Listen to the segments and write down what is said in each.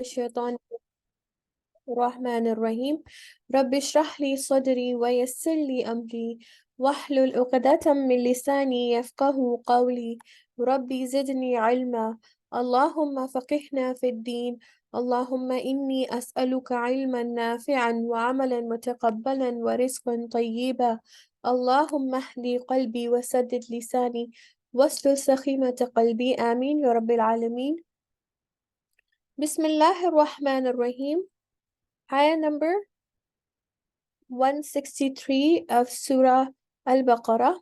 الشيطان الرحمن الرحيم رب اشرح لي صدري ويسر لي أمري واحلل عقدة من لساني يفقه قولي ربي زدني علما اللهم فقهنا في الدين اللهم إني أسألك علما نافعا وعملا متقبلا ورزقا طيبا اللهم اهدي قلبي وسدد لساني واسلل سخيمة قلبي آمين يا رب العالمين. بسم الله الرحمن الرحيم. Ayah number 163 of Surah Al-Baqarah.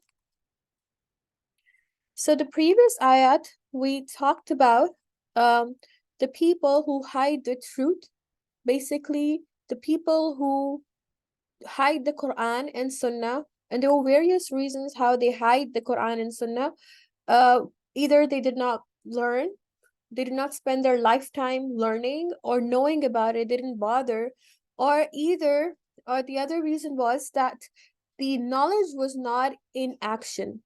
So the previous ayat, we talked about the people who hide the truth, basically the people who hide the Quran and Sunnah, and there were various reasons how they hide the Quran and Sunnah. Either they did not learn, they did not spend their lifetime learning or knowing about it, they didn't bother, or the other reason was that the knowledge was not in action.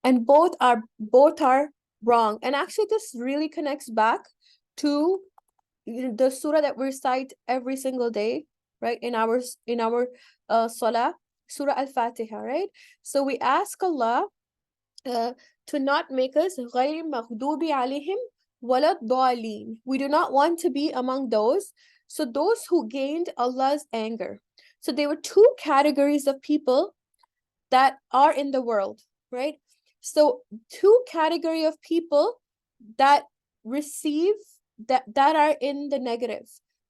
And both are wrong. And actually this really connects back to the surah that we recite every single day, right? In our salah, Surah Al-Fatiha, right? So we ask Allah to not make us غير مغضوب عليهم ولا الضالين. We do not want to be among those who gained Allah's anger. So there were two categories of people that are in the world, right? So two category of people that receive that are in the negative.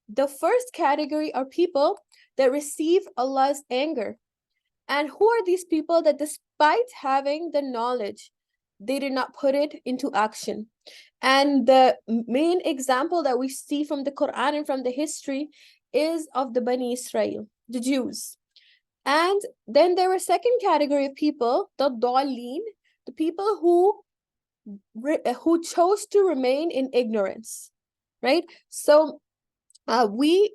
The first category are people that receive Allah's anger. And who are these people that despite having the knowledge, they did not put it into action? And the main example that we see from the Quran and from the history is of the Bani Israel, the Jews. And then there were a second category of people, the Dallin, the people who chose to remain in ignorance, right? So we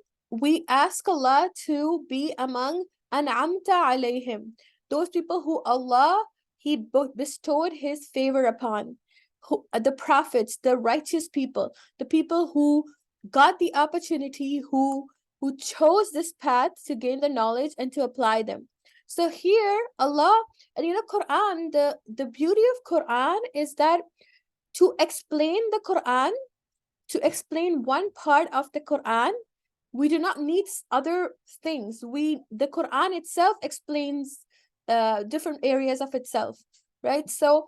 ask Allah to be among an'amta alayhim, those people who Allah He bestowed His favor upon, the prophets, the righteous people, the people who got the opportunity, who chose this path to gain the knowledge and to apply them. So here Allah, and Quran, the beauty of Quran is that to explain the Quran, to explain one part of the Quran, we do not need other things. The Quran itself explains different areas of itself, right? So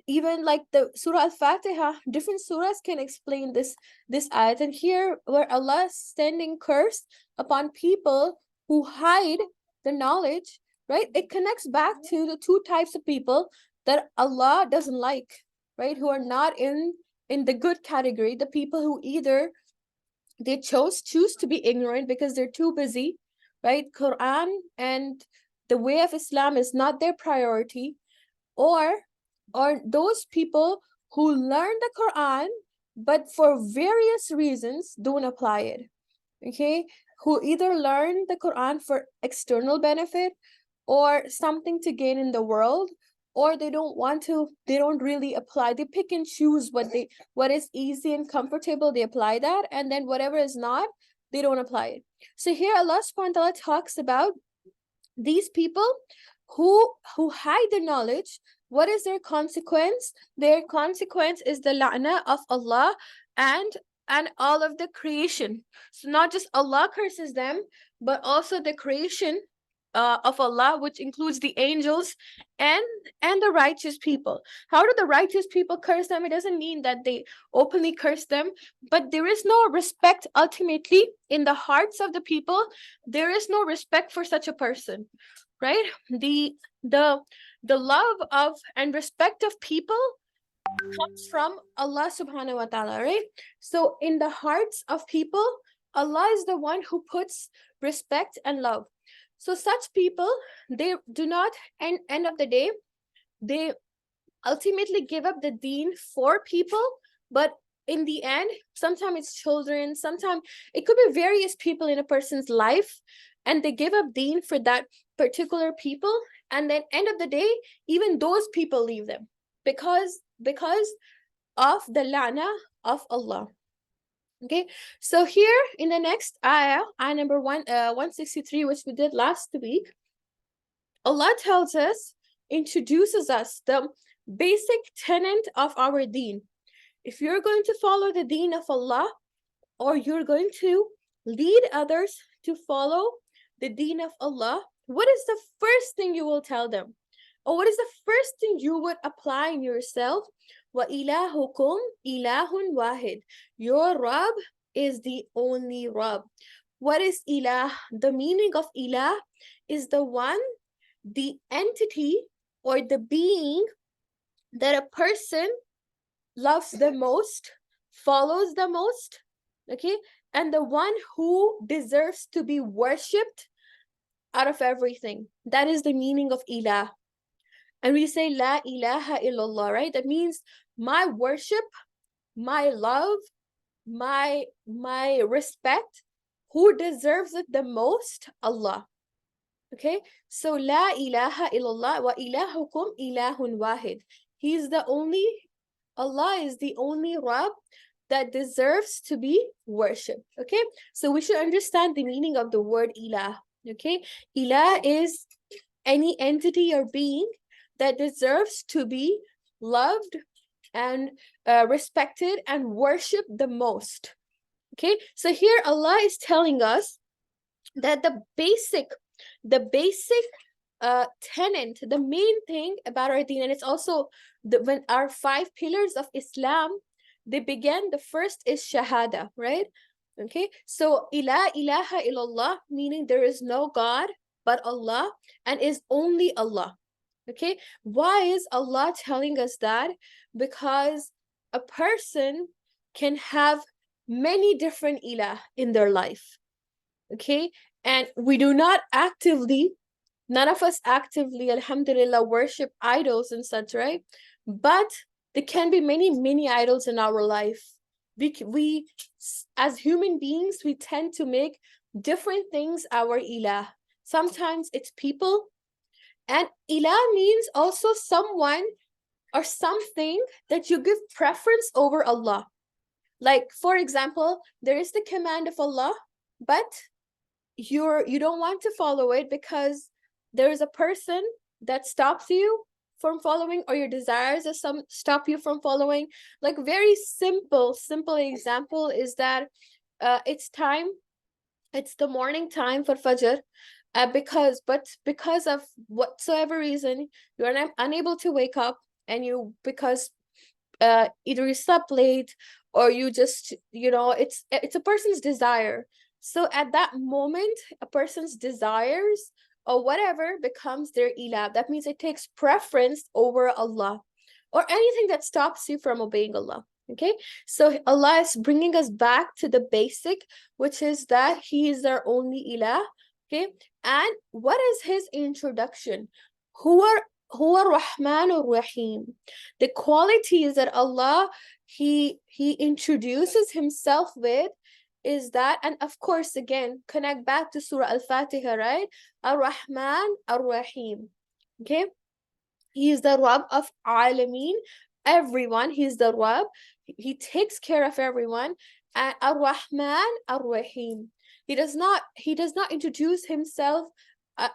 even like the Surah Al-Fatiha, different surahs can explain this ayat. And here where Allah is sending curse upon people who hide the knowledge, right? It connects back to the two types of people that Allah doesn't like, right? Who are not in the good category, the people who either they choose to be ignorant because they're too busy, right? Quran and the way of Islam is not their priority, or those people who learn the Quran but for various reasons don't apply it, okay? Who either learn the Quran for external benefit or something to gain in the world, or they don't really apply. They pick and choose what is easy and comfortable, they apply that, and then whatever is not, they don't apply it. So here Allah subhanahu wa ta'ala talks about these people who hide the knowledge. What is their consequence? Their consequence is the la'na of Allah and all of the creation. So not just Allah curses them, but also the creation of Allah, which includes the angels and the righteous people. How do the righteous people curse them? It doesn't mean that they openly curse them, but there is no respect ultimately in the hearts of the people. There is no respect for such a person, right? The love of and respect of people comes from Allah subhanahu wa ta'ala, right? So in the hearts of people, Allah is the one who puts respect and love. So such people, they do not, end of the day, they ultimately give up the deen for people, but in the end, sometimes it's children, sometimes it could be various people in a person's life, and they give up deen for that particular people, and then end of the day, even those people leave them because of the la'na of Allah. Okay, so here in the next ayah, ayah number 163, which we did last week, Allah tells us, introduces us the basic tenet of our deen. If you're going to follow the deen of Allah, or you're going to lead others to follow the deen of Allah, what is the first thing you will tell them? Or what is the first thing you would apply in yourself? Wa ilahukum ilahun wahid. Your Rabb is the only Rabb. What is ilah? The meaning of ilah is the one, the entity, or the being that a person loves the most, follows the most, okay, and the one who deserves to be worshipped out of everything. That is the meaning of ilah. And we say la ilaha illallah, right? That means my worship, my love, my respect, who deserves it the most? Allah. Okay, so la ilaha illallah wa ilahukum ilahun wahid. He's the only, Allah is the only Rabb that deserves to be worshipped. Okay, so we should understand the meaning of the word ilah. Okay, ilah is any entity or being that deserves to be loved and respected and worshipped the most. Okay, so here Allah is telling us that the basic tenet, the main thing about our deen, and it's also when our 5 pillars of Islam, they began, the first is shahada, right? Okay, so ilaha illallah, meaning there is no God but Allah, and is only Allah. Okay, why is Allah telling us that? Because a person can have many different ilah in their life. Okay, and we do not actively, none of us actively, alhamdulillah, worship idols and such, right? But there can be many idols in our life. We as human beings, we tend to make different things our ilah. Sometimes it's people, and ilah means also someone or something that you give preference over Allah. Like, for example, there is the command of Allah, but you don't want to follow it because there is a person that stops you from following, or your desires of some stop you from following. Like, very simple example is that it's the morning time for Fajr, because of whatsoever reason you're unable to wake up, and because either you slept late, or you just, it's a person's desire. So at that moment, a person's desires or whatever becomes their ilah. That means it takes preference over Allah, or anything that stops you from obeying Allah. Okay, so Allah is bringing us back to the basic, which is that He is our only ilah. Okay, and what is His introduction? Huwa Rahmanur Rahim. The qualities that Allah He introduces Himself with is that, and of course, again, connect back to Surah Al-Fatiha, right? Ar-Rahman Ar-Rahim. Okay, He is the Rabb of Alameen, everyone. He's the Rabb. He takes care of everyone. And Ar-Rahman Ar-Rahim. He does not introduce Himself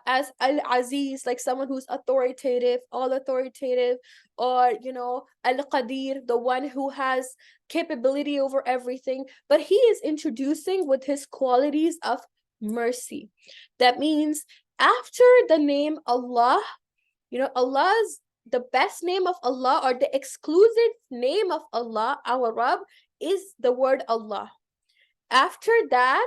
as Al-Aziz, like someone who's authoritative, all authoritative, or Al-Qadir, the one who has capability over everything. But He is introducing with His qualities of mercy. That means after the name Allah, Allah's, the best name of Allah, or the exclusive name of Allah, our Rabb, is the word Allah. After that,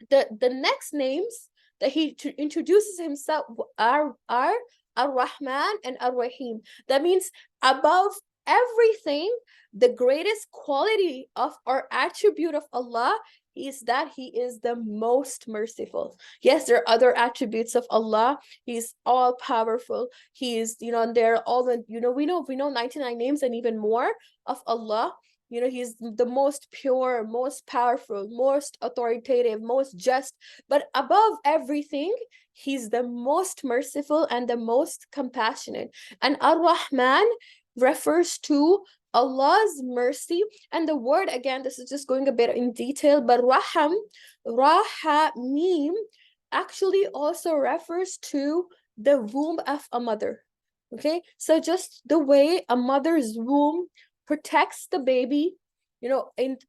the next names that He introduces Himself are Ar-Rahman and Ar-Rahim. That means above everything, the greatest quality of our attribute of Allah is that He is the most merciful. Yes, there are other attributes of Allah. He's all powerful. He is, and there are all the, we know 99 names and even more of Allah. He's the most pure, most powerful, most authoritative, most just. But above everything, He's the most merciful and the most compassionate. And Ar-Rahman refers to Allah's mercy, and the word again, this is just going a bit in detail, but rahamim actually also refers to the womb of a mother. Okay, so just the way a mother's womb protects the baby,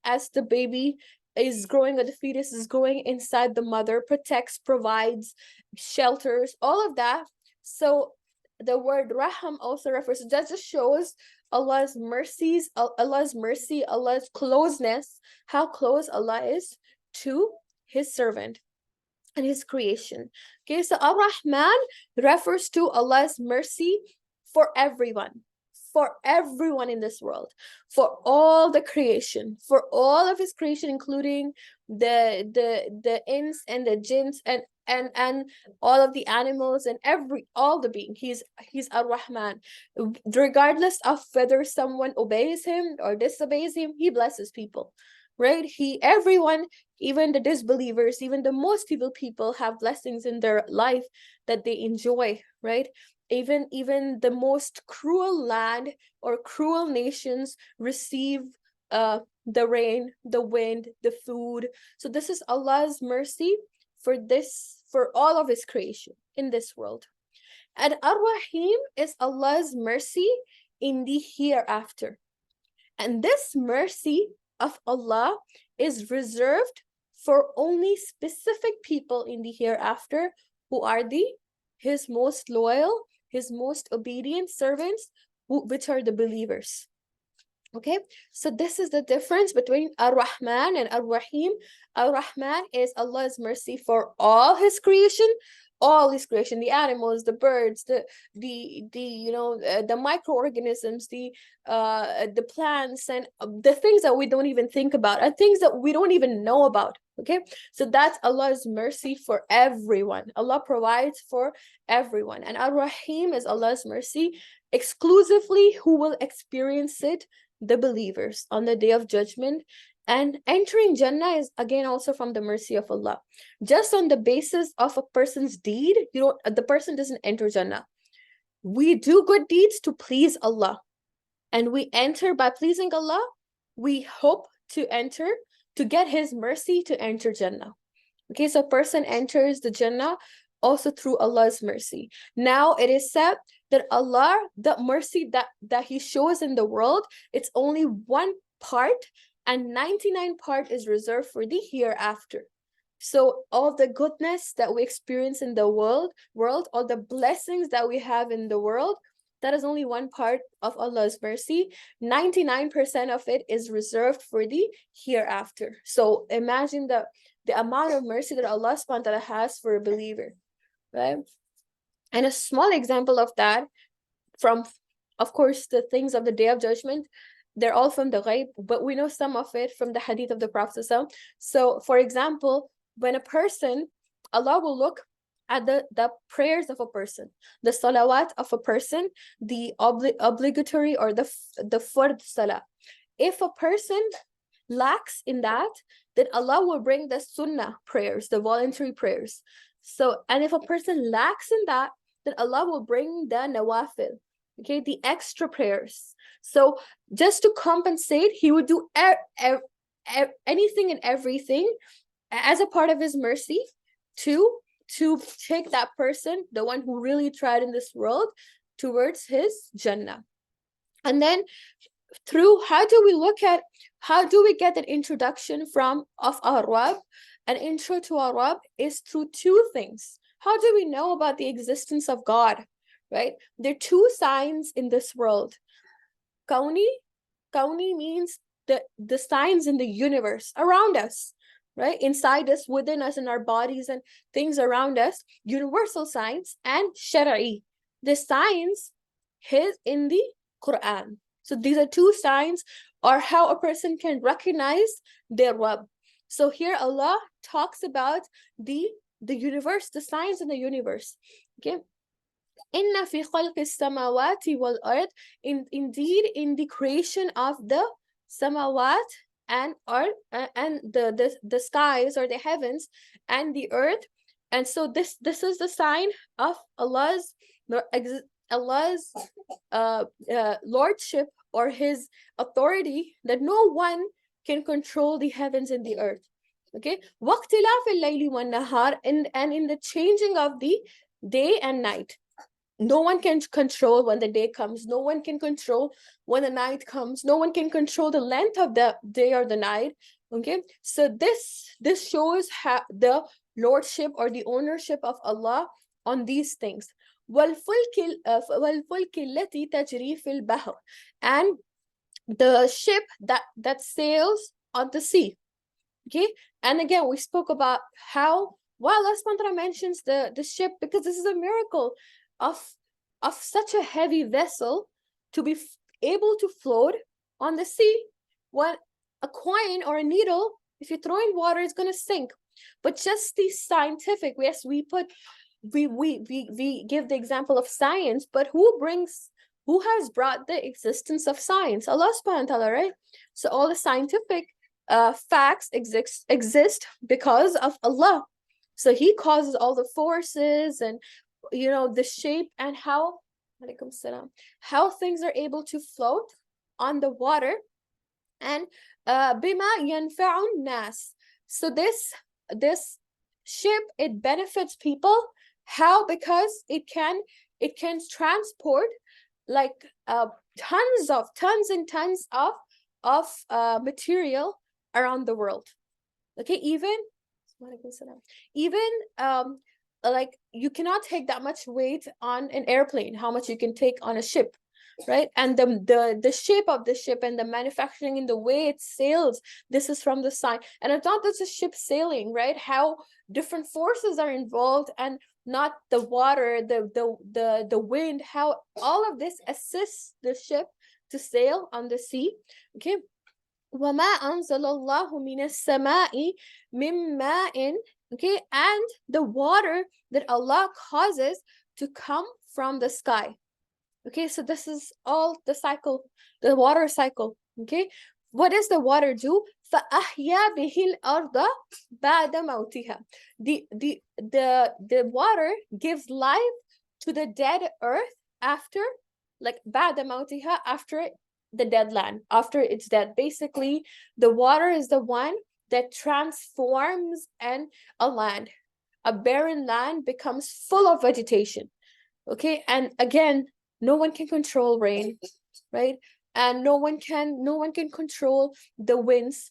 as the baby is growing, or the fetus is growing inside the mother, protects, provides, shelters, all of that. So the word raham also refers to that, just shows Allah's mercies, Allah's mercy, Allah's closeness, how close Allah is to his servant and his creation. Okay, so Ar-Rahman refers to Allah's mercy for everyone in this world, for all the creation, for all of his creation, including the ins and the jinns and all of the animals and all the being. He's Ar-Rahman. Regardless of whether someone obeys him or disobeys him, he blesses people, right? Everyone, even the disbelievers, even the most evil people, have blessings in their life that they enjoy, right? Even the most cruel land or cruel nations receive the rain, the wind, the food. So this is Allah's mercy for all of his creation in this world. And Ar-Rahim is Allah's mercy in the hereafter. And this mercy of Allah is reserved for only specific people in the hereafter, who are his most loyal, his most obedient servants, which are the believers. Okay, so this is the difference between Ar-Rahman and Ar-Rahim. Ar-Rahman is Allah's mercy for all his creation, the animals, the birds, the microorganisms, the plants, and the things that we don't even think about, and things that we don't even know about. Okay, so that's Allah's mercy for everyone. Allah provides for everyone. And Ar-Rahim is Allah's mercy exclusively who will experience it, the believers, on the day of judgment. And entering Jannah is again also from the mercy of Allah. Just on the basis of a person's deed, the person doesn't enter Jannah. We do good deeds to please Allah, and we enter by pleasing Allah. We hope to get his mercy to enter Jannah. Okay, so a person enters the Jannah also through Allah's mercy. Now it is said that Allah, the mercy that he shows in the world, it's only one part, and 99 part is reserved for the hereafter. So all the goodness that we experience in the world, all the blessings that we have in the world, that is only one part of Allah's mercy. 99% of it is reserved for the hereafter. So imagine the amount of mercy that Allah subhanahu wa ta'ala has for a believer, right? And a small example of that, from, of course, the things of the Day of Judgment, they're all from the ghaib, but we know some of it from the hadith of the Prophet. So, for example, when a person, Allah will look at the prayers of a person, the salawat of a person, the obligatory or the fard salah. If a person lacks in that, then Allah will bring the sunnah prayers, the voluntary prayers. So, and if a person lacks in that, then Allah will bring the nawafil, okay, the extra prayers. So just to compensate, he would do anything and everything as a part of his mercy to take that person, the one who really tried in this world, towards his Jannah. And then how do we get an introduction of our Rabb? An intro to our Rabb is through two things. How do we know about the existence of God, right? There are two signs in this world. Kauni means the signs in the universe around us, right? Inside us, within us, in our bodies and things around us, universal signs, and Shara'i, the signs in the Quran. So these are two signs, or how a person can recognize their Rabb. So here Allah talks about the universe, the signs in the universe. Okay. Inna fi khalqi samawati wal ard, indeed in the creation of the samawat and earth, and the skies or the heavens and the earth. And so this is the sign of Allah's Allah's lordship or his authority, that no one can control the heavens and the earth. Okay, وَاخْتِلَافِ اللَّيْلِ وَالنَّهَارِ, and in the changing of the day and night. No one can control when the day comes. No one can control when the night comes. No one can control the length of the day or the night. Okay, so this shows how the lordship or the ownership of Allah on these things. وَالْفُلْكِ الَّتِي تَجْرِي فِي الْبَحْرِ, and the ship that sails on the sea. Okay, and again we spoke about how, while Allah subhanahu wa ta'ala mentions the ship, because this is a miracle of such a heavy vessel to be able to float on the sea. When a coin or a needle, if you throw in water, it's going to sink. But just the scientific, yes, we give the example of science, but who has brought the existence of science? Allah subhanahu wa ta'ala, right? So all the scientific facts exist because of Allah. So he causes all the forces and the shape and how things are able to float on the water. And bima yanfa'un nas. So this ship, it benefits people. How? Because it can transport like tons and tons of material around the world. Okay, even like you cannot take that much weight on an airplane, how much you can take on a ship, right? And the shape of the ship and the manufacturing in the way it sails, this is from the sign. And it's not just a ship sailing, right? How different forces are involved, and not the water, the wind, how all of this assists the ship to sail on the sea. Okay, وَمَا أَنزَلَ اللَّهُ مِنَ السَّمَاءِ مِن مَاءٍ. Okay, and the water that Allah causes to come from the sky. Okay, so this is all the cycle, the water cycle. Okay, what does the water do? فَأَحْيَا بِهِ الْأَرْضَ بَعْدَ مَوْتِهَا. The water gives life to the dead earth after, like بَعْدَ مَوْتِهَا, after the dead land, after it's dead. Basically, the water is the one that transforms a land. A barren land becomes full of vegetation. Okay, and again, no one can control rain, right? And no one can control the winds.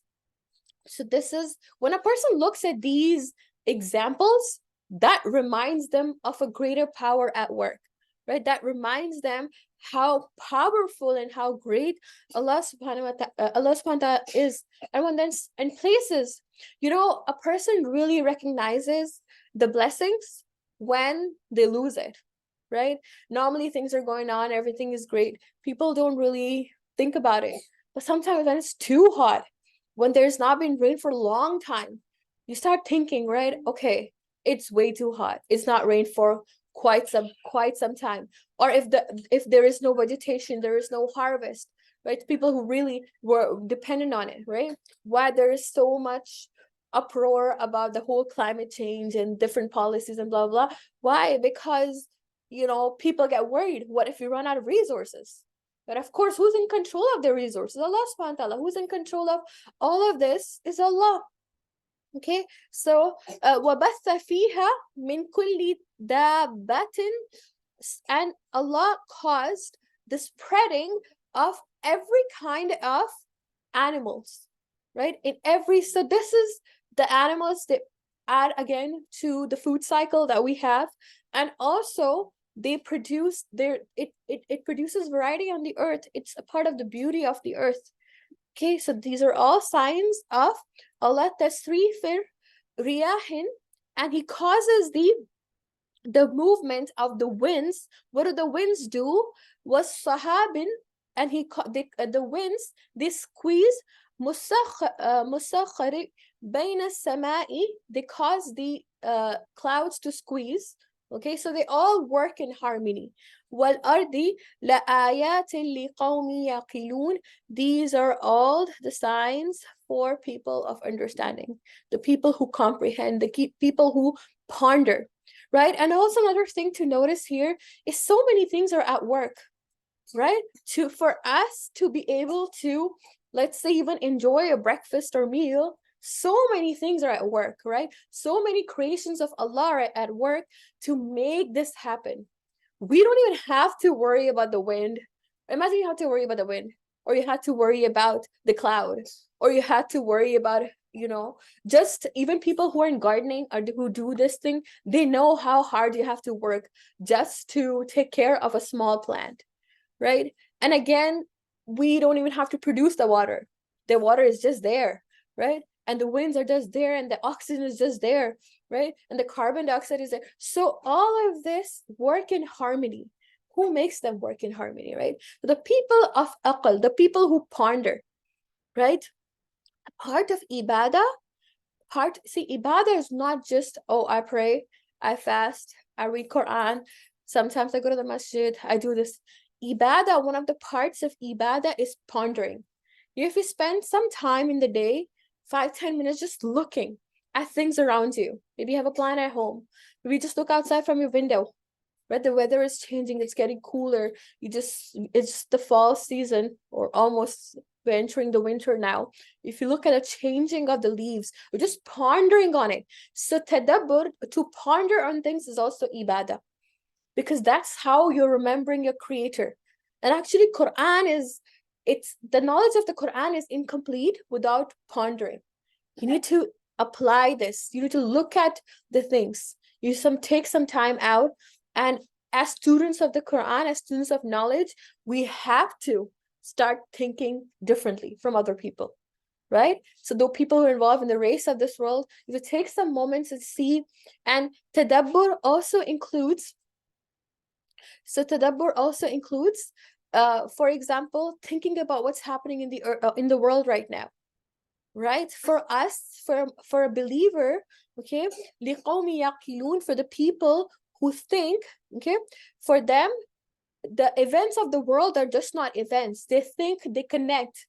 So this is, when a person looks at these examples, that reminds them of a greater power at work, right? That reminds them how powerful and how great Allah subhanahu wa ta'ala is. And when then in places, a person really recognizes the blessings when they lose it, right? Normally things are going on, everything is great, people don't really think about it. But sometimes when it's too hot, when there's not been rain for a long time, you start thinking, right? Okay, it's way too hot, it's not rain for quite some time. Or if there is no vegetation, there is no harvest, right? People who really were dependent on it, right? Why there is so much uproar about the whole climate change and different policies and blah blah. Why? Because people get worried, what if we run out of resources? But of course, who's in control of the resources? Allah subhanahu wa ta'ala. Who's in control of all of this is Allah. Okay, so وَبَثَّ فِيهَا مِن كُلِّ دَابَّةٍ, and Allah caused the spreading of every kind of animals, right? So this is the animals that add again to the food cycle that we have, and also they produce it produces variety on the earth. It's a part of the beauty of the earth. Okay, so these are all signs of Allah tasrifir riyahin, and he causes the movement of the winds. What do the winds do? Was sahabin, and the winds, they squeeze musakhari bayna samai, they cause the clouds to squeeze. Okay, so they all work in harmony. Wal ardi la ayatin liqawmi yaqilun. These are all the signs for people of understanding, the people who comprehend, the people who ponder, right? And also another thing to notice here is so many things are at work, right? For us to be able to, let's say, even enjoy a breakfast or meal, so many things are at work, right? So many creations of Allah are at work to make this happen. We don't even have to worry about the wind. Imagine you have to worry about the wind, or you had to worry about the cloud, or you had to worry about, just even people who are in gardening or who do this thing, they know how hard you have to work just to take care of a small plant, right? And again, we don't even have to produce the water. The water is just there, right? And the winds are just there, and the oxygen is just there, right? And the carbon dioxide is there. So all of this work in harmony. Who makes them work in harmony, right? The people of aql, the people who ponder, right? Part of ibadah, ibadah is not just, oh, I pray, I fast, I read Quran, sometimes I go to the masjid, I do this. Ibadah, one of the parts of ibadah is pondering. If you spend some time in the day, 5-10 minutes, just looking at things around you. Maybe you have a plant at home. Maybe just look outside from your window, right? The weather is changing, it's getting cooler. It's the fall season, or almost, we're entering the winter now. If you look at the changing of the leaves, we're just pondering on it. So tadabbur, to ponder on things, is also ibadah, because that's how you're remembering your creator. And actually, the knowledge of the Quran is incomplete without pondering. You need to apply this. You need to look at the things. Take some time out. And as students of the Quran, as students of knowledge, we have to start thinking differently from other people, right? So the people who are involved in the race of this world, you take some moments to see. And tadabbur also includes, for example, thinking about what's happening in the world right now, right? For us, for a believer, okay, لِقَوْمِ يَعْقِلُونَ, for the people who think, okay, for them, the events of the world are just not events. They think, they connect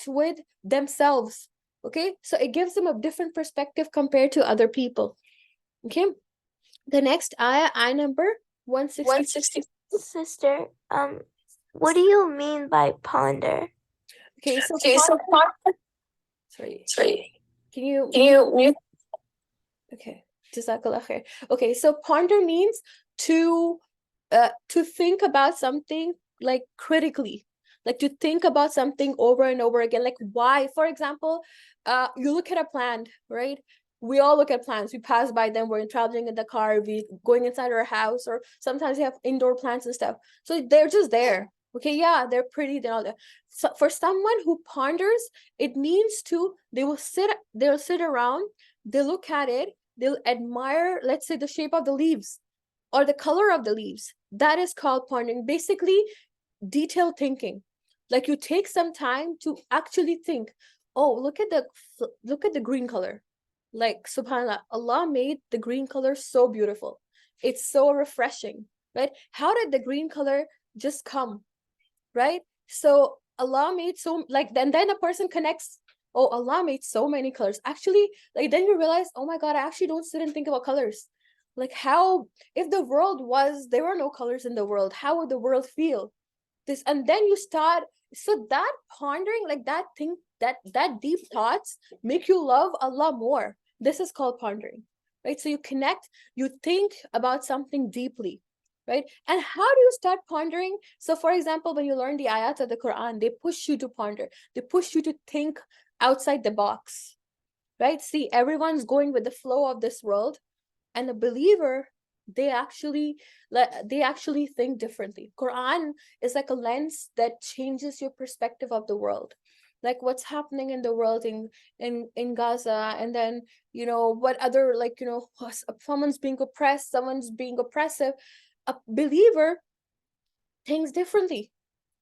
with themselves, okay? So it gives them a different perspective compared to other people, okay? The next ayah number 160. Sister, what do you mean by ponder? Okay, so sorry. Can you mute? Okay, Jazakallah khair. Okay, so ponder means to think about something, like critically, like to think about something over and over again, like why. For example, you look at a plant, right? We all look at plants. We pass by them. We're traveling in the car. We going inside our house, or sometimes we have indoor plants and stuff. So they're just there. Okay, yeah, they're pretty. They're all there. So for someone who ponders, it means they'll sit around, they look at it, they'll admire, let's say, the shape of the leaves or the color of the leaves. That is called pondering. Basically, detailed thinking. Like you take some time to actually think, oh, look at the green color. Like subhanallah, Allah made the green color so beautiful. It's so refreshing, right? How did the green color just come, right? So Allah made then a person connects, oh, Allah made so many colors. Actually, like then you realize, oh my God, I actually don't sit and think about colors. Like how, if there were no colors in the world, how would the world feel? And then you start, so that pondering, like that thing, that deep thoughts make you love Allah more. This is called pondering, right? So you connect, you think about something deeply, right? And how do you start pondering? So for example, when you learn the ayat of the Quran, they push you to ponder, they push you to think outside the box, right? See, everyone's going with the flow of this world, and a believer, they actually think differently. Quran is like a lens that changes your perspective of the world, like what's happening in the world in Gaza, and then what other, like someone's being oppressed, someone's being oppressive. A believer thinks differently.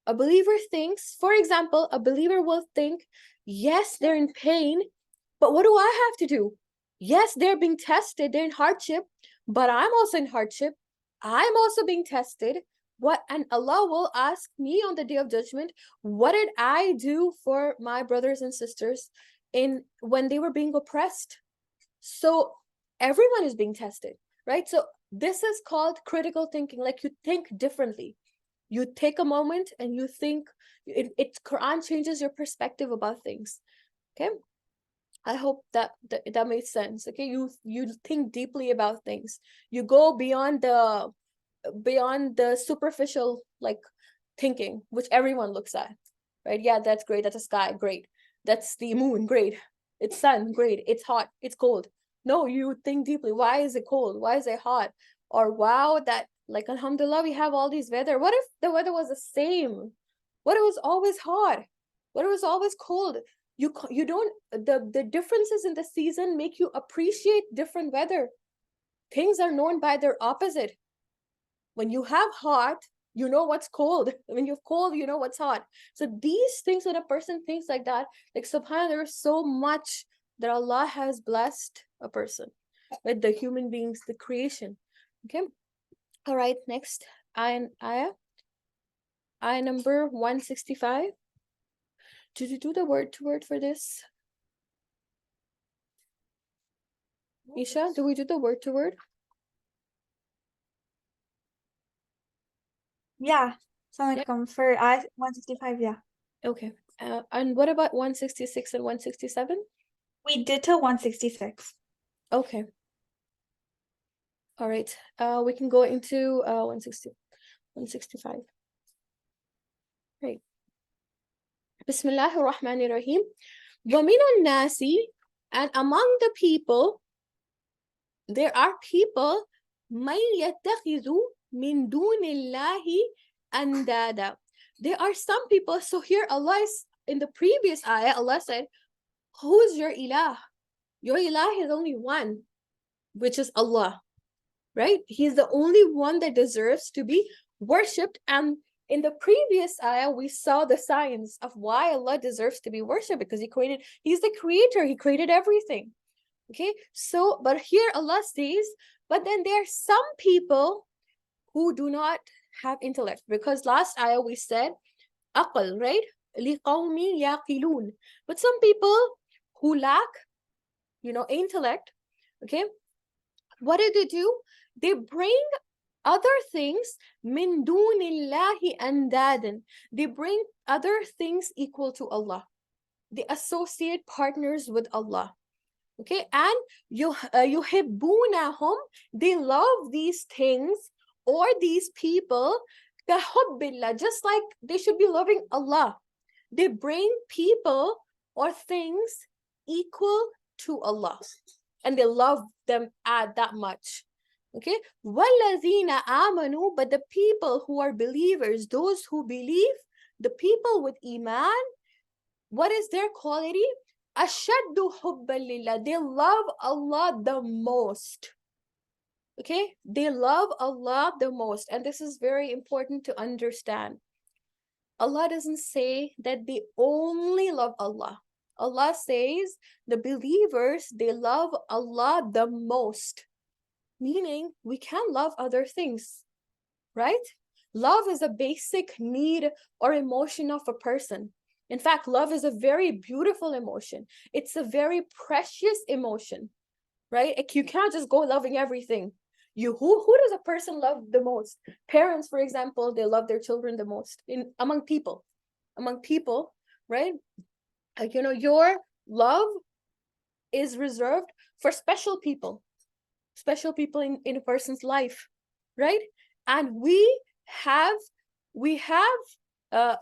A believer thinks, for example, a believer will think, yes, they're in pain, but what do I have to do? Yes, they're being tested, they're in hardship, but I'm also in hardship. I'm also being tested. And Allah will ask me on the day of judgment, what did I do for my brothers and sisters when they were being oppressed? So everyone is being tested. right? So this is called critical thinking. Like, you think differently. You take a moment and you think. Quran changes your perspective about things. Okay, I hope that made sense. Okay, you think deeply about things. You go beyond the superficial, like, thinking, which everyone looks at, right? Yeah, that's great. That's a sky, great. That's the moon, great. It's sun, great. It's hot, it's cold. No, you think deeply. Why is it cold? Why is it hot? Or wow, that, like, alhamdulillah, we have all these weather. What if the weather was the same? What if it was always hot? What if it was always cold? You don't, the differences in the season make you appreciate different weather. Things are known by their opposite. When you have hot, you know what's cold. When you have cold, you know what's hot. So these things, when a person thinks like that, like, subhanAllah, there's so much that Allah has blessed a person with, the human beings, the creation. Okay. All right, next ayah number 165. Did you do the word to word for this, Isha? Do we do the word to word? Yeah. Yeah. For I 165, yeah. Okay. And what about 166 and 167? We did till 166. Okay. All right. We can go into 165. Right. Bismillahir Rahmanir Rahim. وَمِنَ النَّاسِ, and among the people, there are people, مَن يَتَّخِذُ مِن دُونِ اللَّهِ أَنْدَادًا. There are some people. So here Allah is, in the previous ayah, Allah said, who's your ilah? Your ilah is only one, which is Allah, right? He's the only one that deserves to be worshipped. And in the previous ayah, we saw the signs of why Allah deserves to be worshipped, because he's the creator, he created everything. Okay, so, but here Allah says, but then there are some people who do not have intellect, because last ayah we said aql, right? لِقَوْمٍ يَعْقِلُونَ. But some people who lack, intellect, okay, what do? They bring other things, min dunillahi andadan. They bring other things equal to Allah. They associate partners with Allah. Okay, and yuhibbunahum, they love these things or these people, kahubbillah, just like they should be loving Allah. They bring people or things equal to Allah, and they love them at that much. Okay, وَالَّذِينَ آمَنُوا, but the people who are believers, those who believe, the people with iman, what is their quality? أَشَدُّ حُبًّا لِلَّهِ, they love Allah the most. Okay, they love Allah the most. And this is very important to understand. Allah doesn't say that they only love Allah. Allah says the believers, they love Allah the most. Meaning, we can love other things, right? Love is a basic need or emotion of a person. In fact, love is a very beautiful emotion. It's a very precious emotion, right? You can't just go loving everything. Who does a person love the most? Parents, for example, they love their children the most. Among people, right? Your love is reserved for special people in a person's life, right? And we have the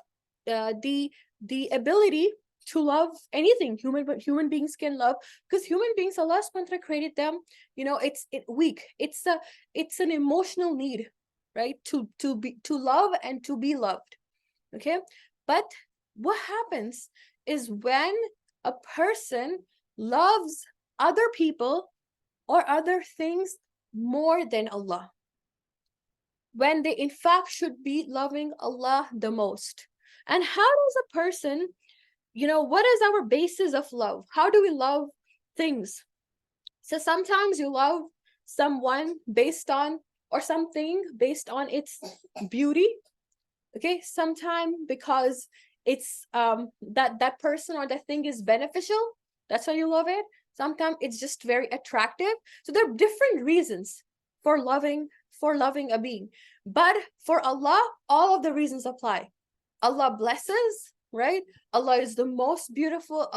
ability to love anything human beings can love, because human beings, Allah subhanahu wa ta'ala created them, it's weak. It's an emotional need, right? To love and to be loved. Okay, but what happens is when a person loves other people or other things more than Allah, when they in fact should be loving Allah the most. And how does a person, what is our basis of love? How do we love things? So sometimes you love someone based on, or something based on its beauty. Okay, sometimes because it's that person or that thing is beneficial, that's why you love it. Sometimes it's just very attractive. So there are different reasons. for loving a being. But for Allah, all of the reasons apply. Allah blesses, right? Allah is the most beautiful.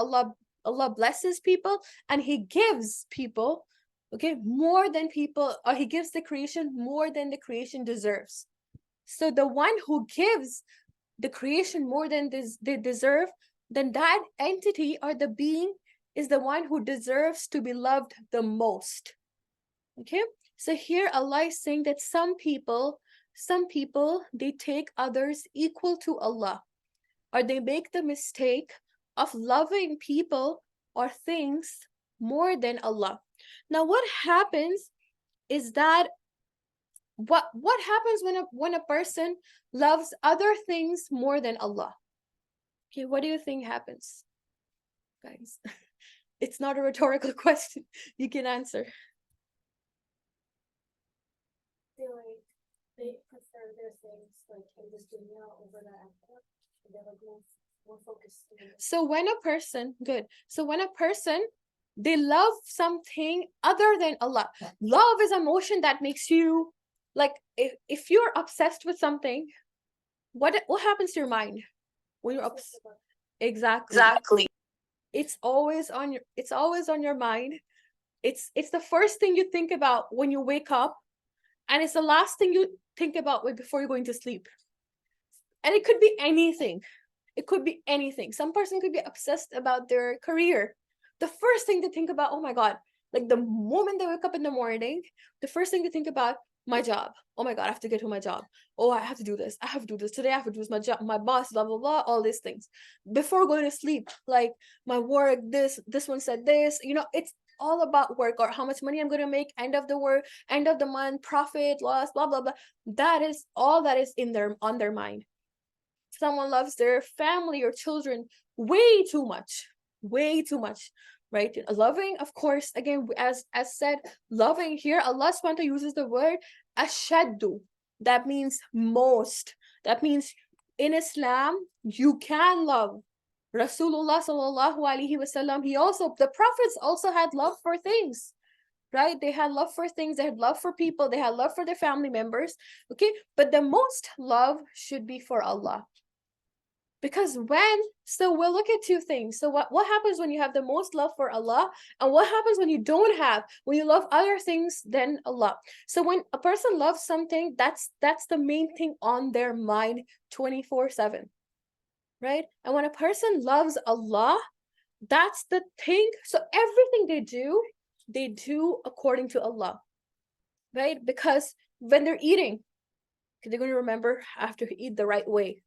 Allah blesses people, and He gives people, okay, more than people, or He gives the creation more than the creation deserves. So the one who gives the creation more than they deserve, then that entity or the being is the one who deserves to be loved the most. Okay, so here Allah is saying that some people, they take others equal to Allah, or they make the mistake of loving people or things more than Allah. Now, what happens is that what happens when a person loves other things more than Allah? Okay, what do you think happens, guys? It's not a rhetorical question. You can answer. Feel like they prefer their things like in this dunya over the afterlife. They're like more focused. So when a person, good. So when a person, they love something other than Allah. Love is emotion that makes you, like, if you're obsessed with something, what happens to your mind when you're obsessed? Exactly. It's always on your mind. It's the first thing you think about when you wake up, and it's the last thing you think about before you're going to sleep. And it could be anything. It could be anything. Some person could be obsessed about their career. The first thing to think about, oh my God, like the moment they wake up in the morning, the first thing to think about, my job. Oh my God, I have to get to my job. Oh, I have to do this. I have to do this. Today I have to do this. My job, my boss, blah, blah, blah, all these things. Before going to sleep, like my work, this one said this, it's all about work, or how much money I'm going to make, end of the work, end of the month, profit, loss, blah, blah, blah. That is all that is on their mind. Someone loves their family or children way too much, right? Loving, of course, again, as said, loving here, Allah subhanahu wa ta'ala uses the word ashaddu. That means most. That means in Islam, you can love. Rasulullah sallallahu alaihi wasallam, the prophets also had love for things, right? They had love for things, they had love for people, they had love for their family members, okay? But the most love should be for Allah. Because we'll look at two things. So what happens when you have the most love for Allah, and what happens when you love other things than Allah? So when a person loves something, that's the main thing on their mind 24/7, right? And when a person loves Allah, that's the thing. So everything they do according to Allah, right? Because when they're eating, they're going to remember I have to eat the right way.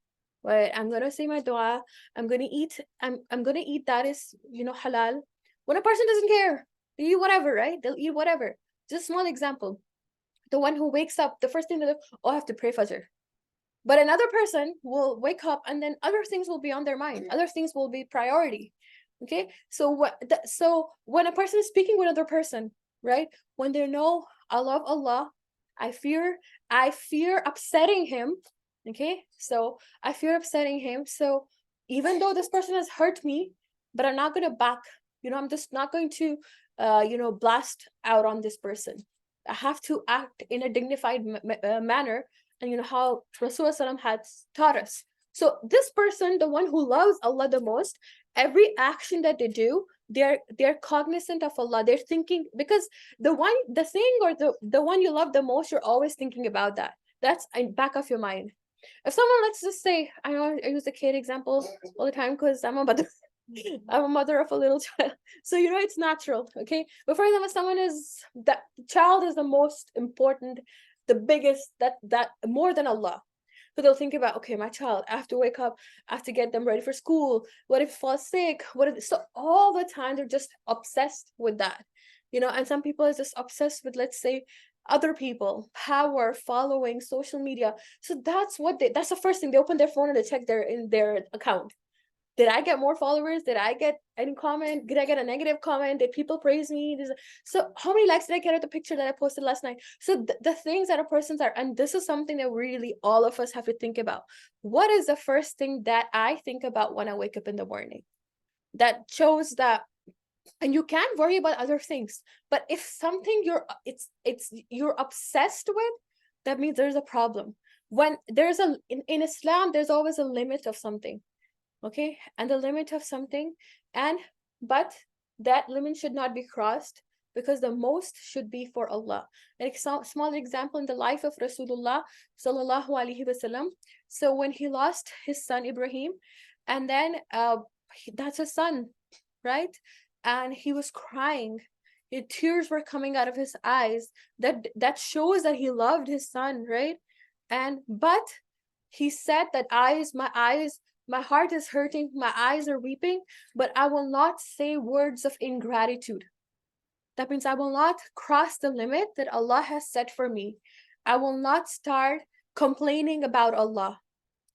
Right, I'm gonna say my dua. I'm gonna eat that is halal. When a person doesn't care, they eat whatever, right? They'll eat whatever. Just a small example. The one who wakes up, the first thing they do, I have to pray Fajr. But another person will wake up, and then other things will be on their mind. Other things will be priority. Okay, so so when a person is speaking with another person, right? When they know I love Allah, I fear upsetting him. Okay, so I fear upsetting him. So even though this person has hurt me, but I'm not going to I'm just not going to, blast out on this person. I have to act in a dignified manner. And how Rasulullah had taught us. So this person, the one who loves Allah the most, every action that they do, they're cognizant of Allah. They're thinking, because the thing or the one you love the most, you're always thinking about that. That's in back of your mind. If someone, let's just say, I know I use the kid example all the time because I'm a mother of a little child, so it's natural, okay? But for example, that child is the most important, the biggest, that more than Allah. So they'll think about, okay, my child, I have to wake up, I have to get them ready for school. What if he falls sick? So all the time they're just obsessed with that, and some people are just obsessed with, let's say, other people, power, following, social media. So that's the first thing. They open their phone and they check their account. Did I get more followers? Did I get any comment? Did I get a negative comment? Did people praise me? So how many likes did I get at the picture that I posted last night? So the things that a person's are, and this is something that really all of us have to think about. What is the first thing that I think about when I wake up in the morning? That shows that and you can't worry about other things. But if something you're obsessed with, that means there's a problem. When there's in Islam, there's always a limit of something, okay? And the limit of something, but that limit should not be crossed, because the most should be for Allah. Like small example in the life of Rasulullah sallallahu alaihi wasallam. So when he lost his son Ibrahim, and then that's a son, right? And he was crying. Tears were coming out of his eyes. That shows that he loved his son, right? But he said that my heart is hurting, my eyes are weeping, but I will not say words of ingratitude. That means I will not cross the limit that Allah has set for me. I will not start complaining about Allah.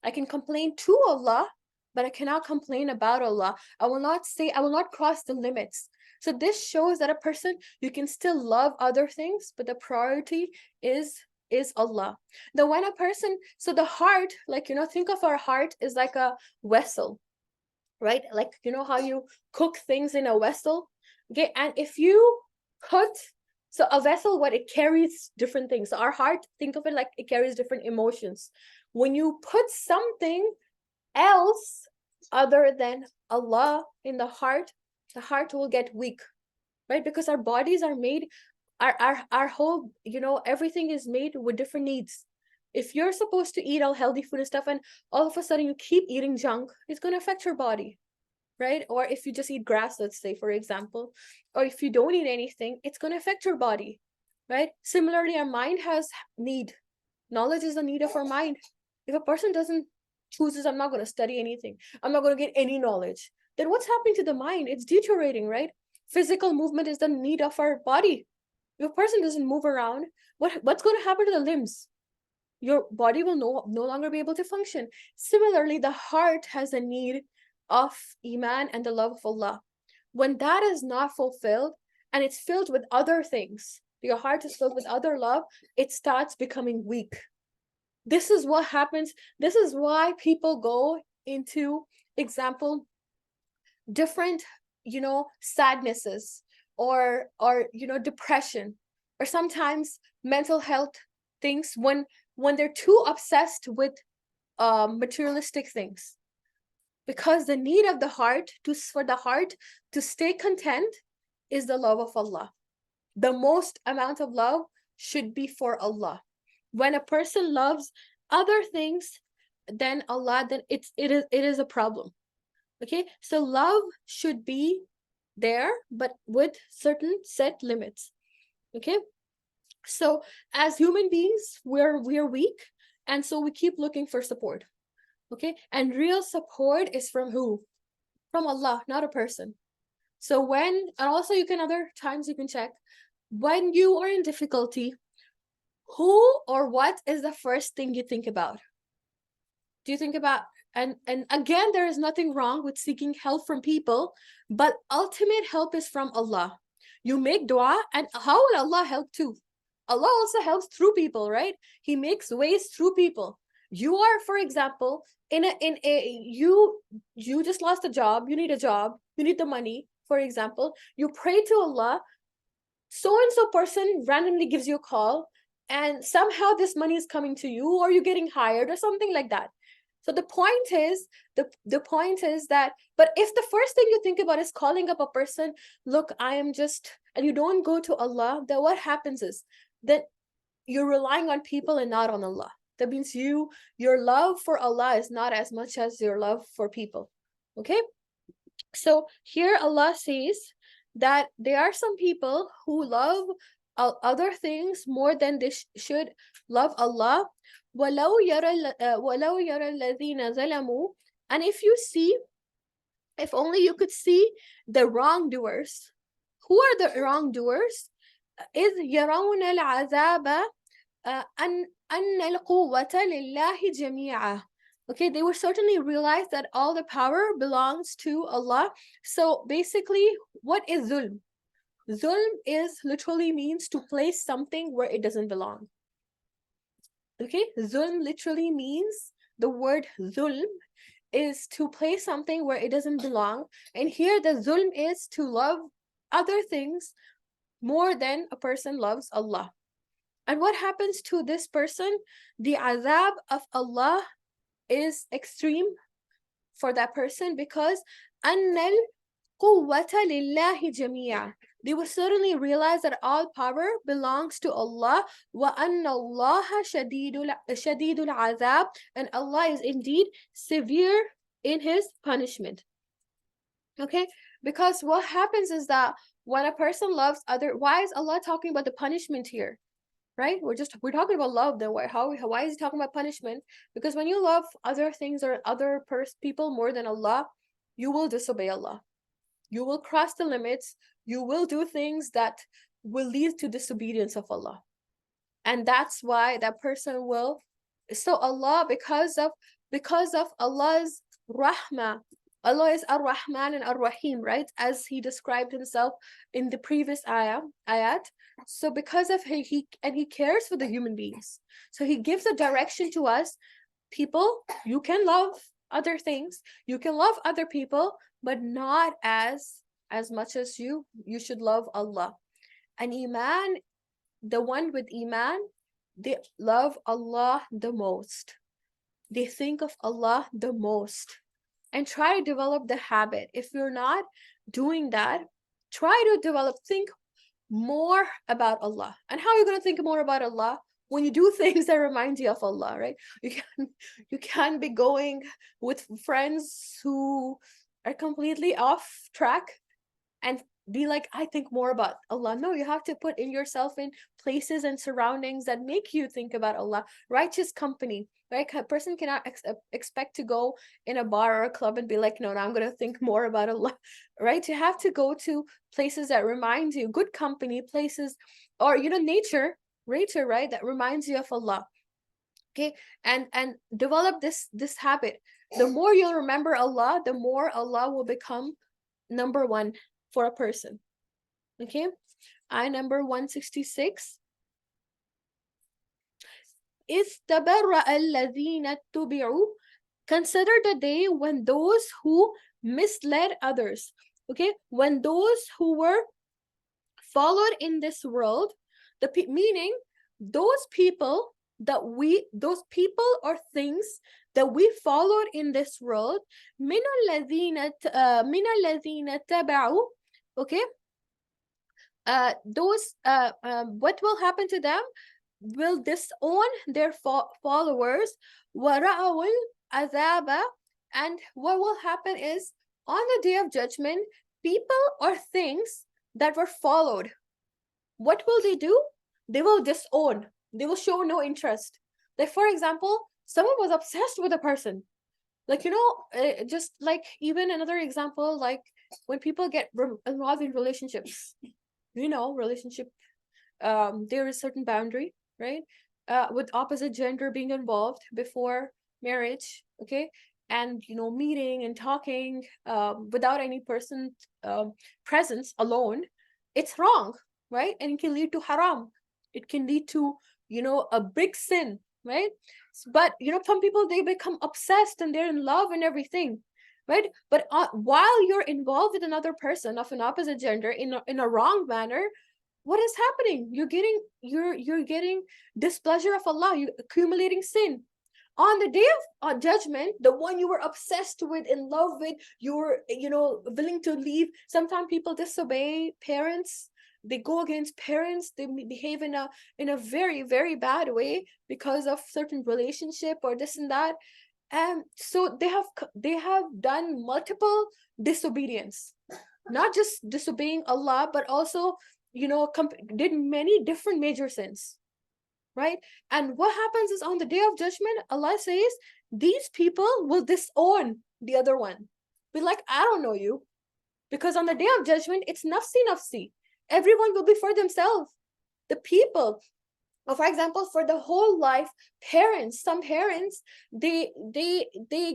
I can complain to Allah, but I cannot complain about Allah. I will not cross the limits. So this shows that a person, you can still love other things, but the priority is Allah. The when a person, so the heart, like, think of our heart is like a vessel, right? Like, how you cook things in a vessel. Okay, and if you put, so a vessel, what it carries different things. So our heart, think of it like it carries different emotions. When you put something else other than Allah in the heart will get weak, right? Because our bodies are made, our whole, everything is made with different needs. If you're supposed to eat all healthy food and stuff, and all of a sudden you keep eating junk, it's going to affect your body, right? Or if you just eat grass, let's say, for example, or if you don't eat anything, it's going to affect your body, right? Similarly, our mind has need. Knowledge is the need of our mind. If a person chooses, I'm not going to study anything, I'm not going to get any knowledge, then what's happening to the mind? It's deteriorating, right? Physical movement is the need of our body. If a person doesn't move around, what's going to happen to the limbs? Your body will no longer be able to function. Similarly, the heart has a need of Iman and the love of Allah. When that is not fulfilled, and it's filled with other things, your heart is filled with other love, it starts becoming weak. This is what happens. This is why people go into, example, different, sadnesses, or depression, or sometimes mental health things, when they're too obsessed with materialistic things. Because the need of the heart, for the heart to stay content, is the love of Allah. The most amount of love should be for Allah. When a person loves other things than Allah, then it is a problem. Okay, so love should be there, but with certain set limits. Okay, so as human beings, we're weak, and so we keep looking for support. Okay, and real support is from who? From Allah, not a person. So and also other times you can check, when you are in difficulty, who or what is the first thing you think about? Do you think about, and again, there is nothing wrong with seeking help from people, but ultimate help is from Allah. You make dua, and how will Allah help too? Allah also helps through people, right? He makes ways through people. You are, for example, you just lost a job, you need a job, you need the money, for example, you pray to Allah, so and so person randomly gives you a call, and somehow this money is coming to you, or you're getting hired, or something like that. So the point is that, but if the first thing you think about is calling up a person, look, I am just, and you don't go to Allah, then what happens is that you're relying on people and not on Allah. That means your love for Allah is not as much as your love for people. Okay? So here Allah says that there are some people who love other things more than they should love Allah. وَلَوْ يَرَى الَّذِينَ ظَلَمُوا, and if only you could see the wrongdoers. Who are the wrongdoers? إِذْ يَرَوْنَ الْعَذَابَ أَنَّ الْقُوَّةَ لِلَّهِ جَمِيعًا. Okay, they will certainly realize that all the power belongs to Allah. So basically, what is zulm? Zulm is literally means to place something where it doesn't belong. Okay, zulm literally means, the word zulm is to place something where it doesn't belong. And here the zulm is to love other things more than a person loves Allah. And what happens to this person? The azab of Allah is extreme for that person, because annal quwwata lillahi jami'a. They will certainly realize that all power belongs to Allah. Wa anna Allah shadidul azab, and Allah is indeed severe in His punishment. Okay, because what happens is that when a person loves other, why is Allah talking about the punishment here? Right? We're talking about love. Then why is He talking about punishment? Because when you love other things or other people more than Allah, you will disobey Allah. You will cross the limits. You will do things that will lead to disobedience of Allah. And that's why that person will. So Allah, because of Allah's rahmah, Allah is Ar-Rahman and Ar-Rahim, right? As He described Himself in the previous ayat. So because of He cares for the human beings. So He gives a direction to us. People, you can love other things. You can love other people, but not as much as you should love Allah. And Iman, the one with Iman, they love Allah the most. They think of Allah the most. And try to develop the habit. If you're not doing that, try to think more about Allah. And how are you going to think more about Allah? When you do things that remind you of Allah, right? You can't be going with friends who are completely off track and be like, I think more about Allah. No, you have to put yourself in places and surroundings that make you think about Allah. Righteous company, right? A person cannot expect to go in a bar or a club and be like, no, I'm going to think more about Allah, right? You have to go to places that remind you, good company, places, or, nature, right? That reminds you of Allah. Okay, and develop this habit. The more you'll remember Allah, the more Allah will become number one for a person. Okay, ayah number 166. إِذْ الَّذِينَ اتُّبِعُوا. Consider the day when those who misled others, okay, when those who were followed in this world, meaning those people or things that we followed in this world, مِنَ الَّذِينَ تَبَعُوا, okay, those what will happen to them? Will disown their followers, وَرَأَوُا الْعَذَابَ, and what will happen is, on the day of judgment, people or things that were followed, what will they do? They will disown. They will show no interest. Like, for example, someone was obsessed with a person. Like, just like, even another example, like when people get involved in relationships, relationship, there is certain boundary, right? With opposite gender being involved before marriage, okay? And, meeting and talking without any person presence, alone, it's wrong, right? And it can lead to haram. It can lead to, a big sin, right? But, some people, they become obsessed and they're in love and everything, right? But while you're involved with another person of an opposite gender in a wrong manner, what is happening? You're getting displeasure of Allah. You're accumulating sin. On the day of judgment, the one you were obsessed with, in love with, you were, willing to leave. Sometimes people disobey parents. They go against parents. They behave in a very, very bad way because of certain relationship or this and that. And so they have done multiple disobedience, not just disobeying Allah, but also, did many different major sins, right? And what happens is, on the day of judgment, Allah says, these people will disown the other one. Be like, I don't know you. Because on the day of judgment, it's nafsi nafsi. Everyone will be for themselves. The people, for example, for the whole life, some parents, they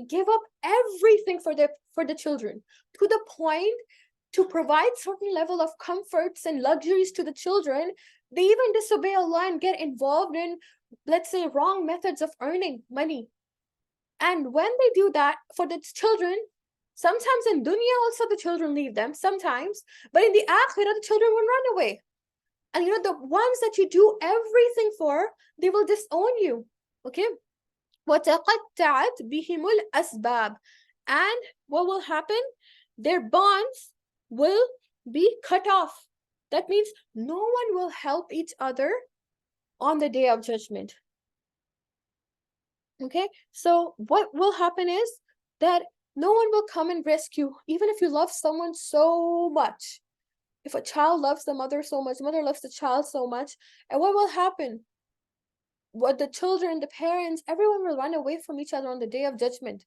give up everything for the children, to the point to provide certain level of comforts and luxuries to the children. They even disobey Allah and get involved in, let's say, wrong methods of earning money. And when they do that for the children, Sometimes in dunya also the children leave them, sometimes, but in the akhirah the children will run away. And you know, the ones that you do everything for, they will disown you. Okay? وَتَقَطَّعَتْ بِهِمُ الْأَسْبَابِ. And what will happen? Their bonds will be cut off. That means no one will help each other on the day of judgment. Okay? So what will happen is that no one will come and rescue, even if you love someone so much. If a child loves the mother so much, mother loves the child so much, and what will happen? What the children, the parents, everyone will run away from each other on the day of judgment,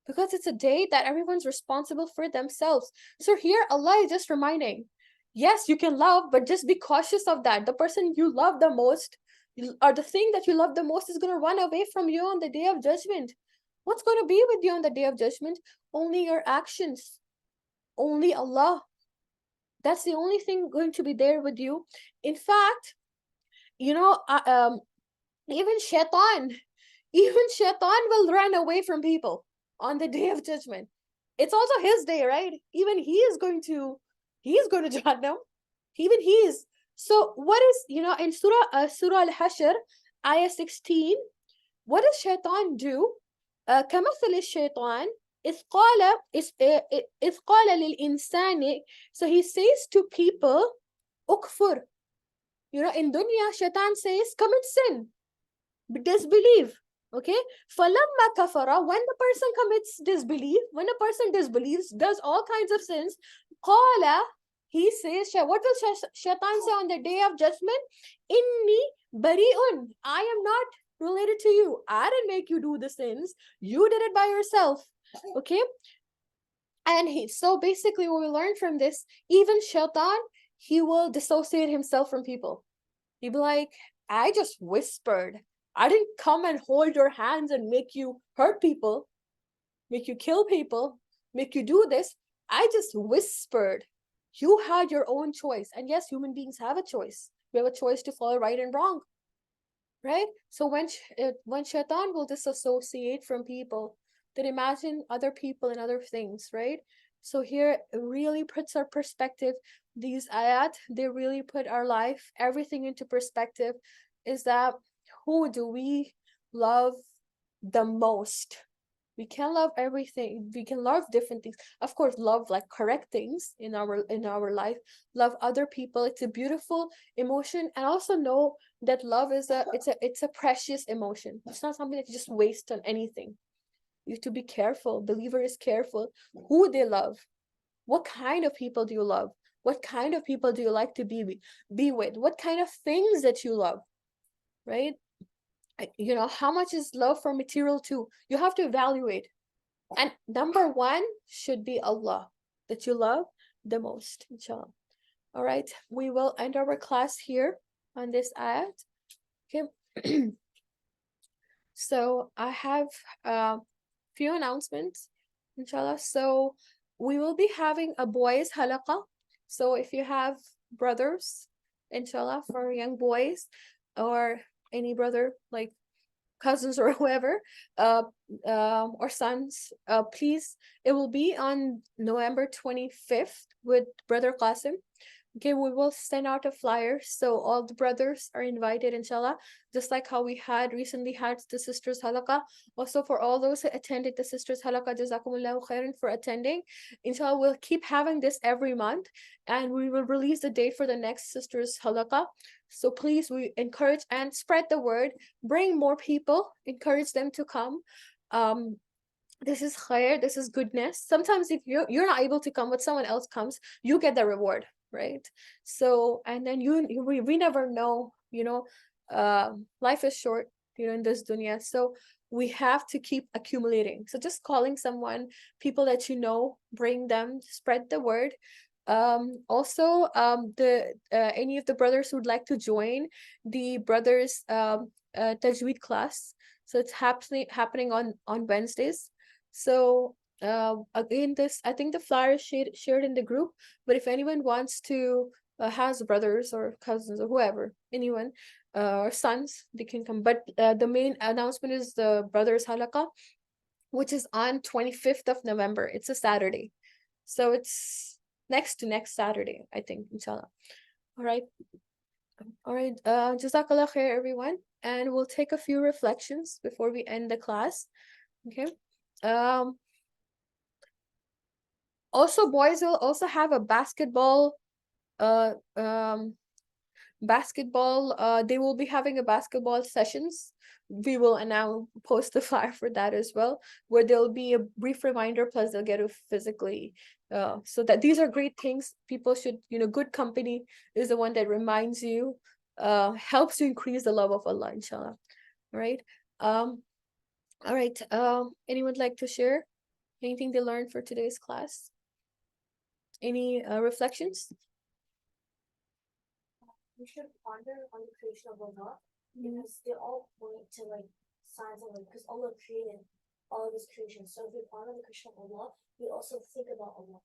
because it's a day that everyone's responsible for themselves. So here Allah is just reminding, yes, you can love, but just be cautious of that. The person you love the most, or the thing that you love the most, is going to run away from you on the day of judgment. What's going to be with you on the day of judgment? Only your actions, only Allah. That's the only thing going to be there with you. In fact, you know, even shaitan will run away from people on the day of judgment. It's also his day, right? Even he is going to Jahannam. Even he is. So what is, you know, in Surah Al-Hashr, Ayah 16, what does shaitan do? كمثل الشيطان إذ قال للإنسان. So he says to people, ukfur. You know, in dunya, shaitan says, come and sin, disbelieve. Okay? فَلَمَّا كَفَرَ. When the person commits disbelief, when a person disbelieves, does all kinds of sins, قَالَ. He says, what will shaitan say on the day of judgment? Inni bari'un. I am not related to you. I didn't make you do the sins. You did it by yourself. Okay? And so basically what we learned from this, even shaitan, he will dissociate himself from people. He'd be like, I just whispered. I didn't come and hold your hands and make you hurt people, make you kill people, make you do this. I just whispered. You had your own choice. And yes, human beings have a choice. We have a choice to follow right and wrong. Right? So when shaitan will disassociate from people, then imagine other people and other things, right? So here it really puts our perspective. These ayat, they really put our life, everything into perspective. Is that who do we love the most? We can love everything. We can love different things. Of course, love like correct things in our life. Love other people. It's a beautiful emotion, and also know that love is it's a precious emotion. It's not something that you just waste on anything. You have to be careful. Believer is careful who they love. What kind of people do you love? What kind of people do you like to be with? What kind of things that you love, right? You know, how much is love for material too? You have to evaluate. And number one should be Allah, that you love the most, inshallah. All right, we will end our class here on this ayat. Okay. So I have a few announcements, inshallah. So we will be having a boys halaqah. So if you have brothers, inshallah, for young boys, or any brother, like cousins or whoever, or sons, please, it will be on November 25th with Brother Qasim. Okay, we will send out a flyer, so all the brothers are invited, inshallah, just like how we recently had the sisters halaqah. Also, for all those who attended the sisters halaqah, jazakumullahu khairan for attending. Inshallah, we'll keep having this every month, and we will release the date for the next sisters halaqah. So please, we encourage and spread the word, bring more people, encourage them to come. This is khair, this is goodness. Sometimes if you're not able to come, but someone else comes, you get the reward, right? So, and then we never know, you know, life is short, you know, in this dunya. So we have to keep accumulating. So just calling someone, people that you know, bring them, spread the word. Also, any of the brothers who would like to join the brothers tajweed class, so it's happening on Wednesdays. So again, this, I think the flyer is shared in the group, but if anyone wants to has brothers or cousins or whoever, anyone, or sons, they can come. But the main announcement is the brothers halaqah. which is on 25th of November. It's a Saturday. So it's next to next Saturday, I think, inshallah. All right. All right. Jazakallah khair, everyone. And we'll take a few reflections before we end the class. Okay. Also, boys will also have a basketball uh they will be having a basketball sessions. We will now post the flyer for that as well, where there'll be a brief reminder, plus they'll get to physically so that these are great things. People should, good company is the one that reminds you, helps to increase the love of Allah, inshallah. All right. All right. Anyone like to share anything they learned for today's class? Any reflections? We should ponder on the creation of Allah because they all point to like signs of because Allah created all of His creation. So if we ponder the creation of Allah, we also think about Allah.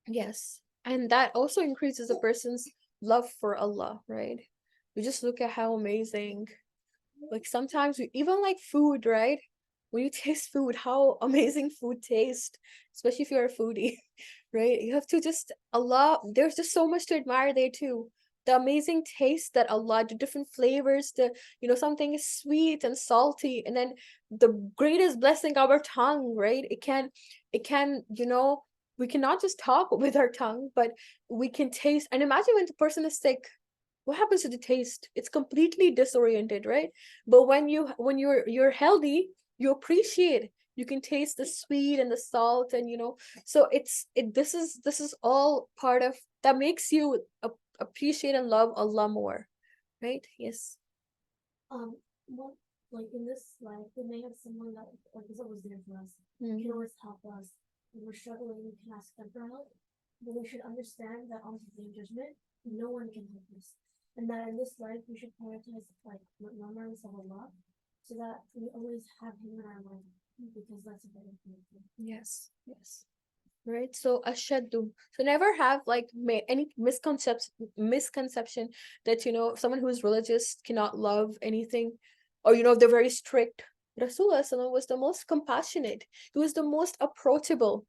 Yes. And that also increases a person's love for Allah, right? We just look at how amazing, like sometimes we even like food, right? When you taste food, how amazing food tastes, especially if you're a foodie, right? You have to just, Allah, there's just so much to admire there too. The amazing taste that Allah, the different flavors, something is sweet and salty, and then the greatest blessing, our tongue, right? It can, we cannot just talk with our tongue, but we can taste. And imagine when the person is sick, what happens to the taste? It's completely disoriented, right? But when you're healthy, you appreciate. You can taste the sweet and the salt, and so this is all part of that makes you appreciate and love Allah more, right? Yes. What like in this life, we may have someone that is always there for us, Mm. can always help us. When we're struggling, we can ask them for help. But we should understand that on the day of judgment, no one can help us. And that in this life, we should prioritize like remembrance of Allah, so that we always have Him in our mind, because that's a very important thing. Yes. Yes. Right. So ashaddu. So never have like any misconception that someone who is religious cannot love anything, or they're very strict. Rasulullah SAW was the most compassionate. He was the most approachable,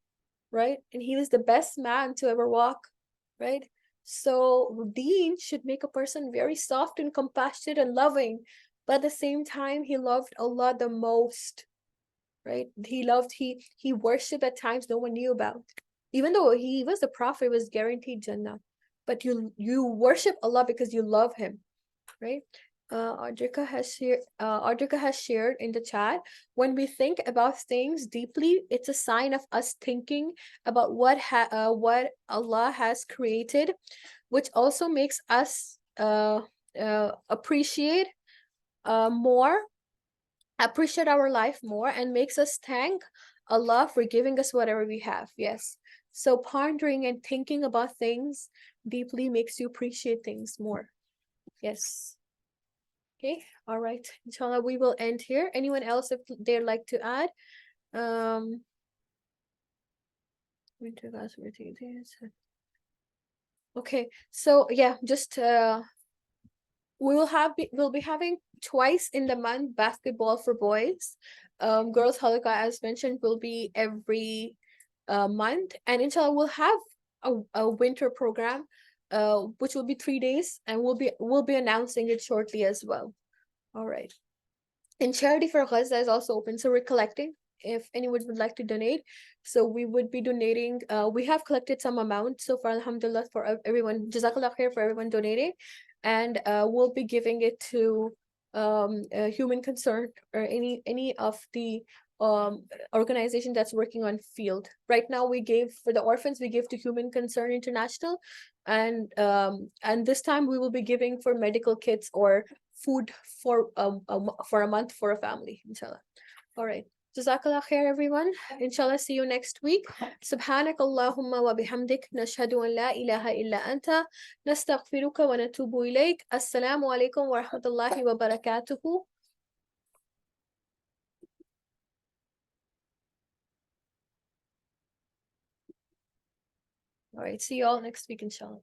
right? And he was the best man to ever walk, right? So Deen should make a person very soft and compassionate and loving, but at the same time, he loved Allah the most, right? He worshipped at times no one knew about. Even though he was the prophet, was guaranteed Jannah. But you worship Allah because you love him, right? Audrika has shared in the chat, when we think about things deeply, it's a sign of us thinking about what Allah has created, which also makes us appreciate our life more, and makes us thank Allah for giving us whatever we have. Yes. So pondering and thinking about things deeply makes you appreciate things more. Yes. Okay. All right. Inshallah, we will end here. Anyone else if they'd like to add? Okay. So yeah, just we'll be having twice in the month basketball for boys. Girls halakha, as mentioned, will be every month, and inshallah we'll have a winter program, which will be 3 days, and we'll be announcing it shortly as well. All right. And charity for Gaza is also open, so we're collecting if anyone would like to donate. So we would be donating. We have collected some amount so far, alhamdulillah, for everyone. Jazakallah khair for everyone donating, and we'll be giving it to Human Concern or any of the organization that's working on field. Right now, we gave for the orphans. We give to Human Concern International, and this time we will be giving for medical kits or food for a month for a family, inshallah. All right. Jazakallah khair, everyone. Inshallah, see you next week. Subhanak Allahumma wa bihamdik. Nashhadu an la ilaha illa anta. Nastaghfiruka wa natubu ilayk. Assalamu alaikum wa rahmatullahi wa barakatuhu. All right. See you all next week, inshallah.